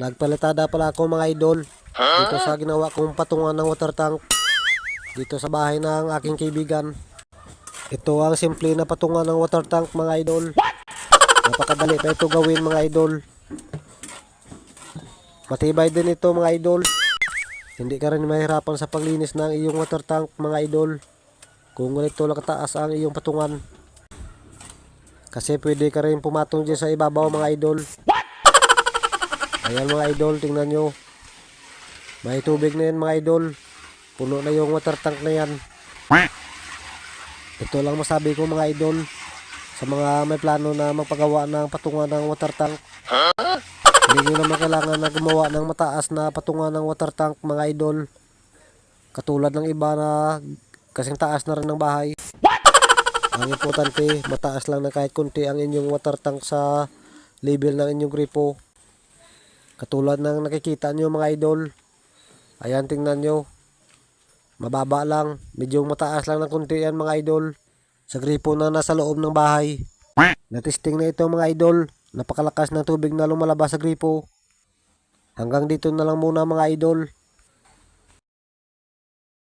Nagpalitada pala ako mga idol dito sa ginawa kong patungan ng water tank dito sa bahay ng aking kaibigan. Ito ang simple na patungan ng water tank mga idol. Napakadali pa ito gawin mga idol. Matibay din ito mga idol. Hindi ka rin mahirapan sa paglinis ng iyong water tank mga idol kung ganito lang kataas ang iyong patungan. Kasi pwede ka rin pumatong dyan sa ibabaw mga idol. Ayan mga idol, tingnan nyo. May tubig na yan mga idol. Puno na yung water tank na yan. Ito lang masabi ko mga idol sa mga may plano na magpagawa ng patungan ng water tank. Hindi nyo naman kailangan na gumawa ng mataas na patungan ng water tank mga idol. Katulad ng iba na kasing taas na rin ng bahay. Ang importante, mataas lang na kahit konti ang inyong water tank sa level ng inyong gripo. Katulad ng nakikita nyo mga idol. Ayan, tingnan nyo. Mababa lang. Medyo mataas lang ng konti yan mga idol. Sa gripo na nasa loob ng bahay. Natesting na ito mga idol. Napakalakas ng tubig na lumalabas sa gripo. Hanggang dito na lang muna mga idol.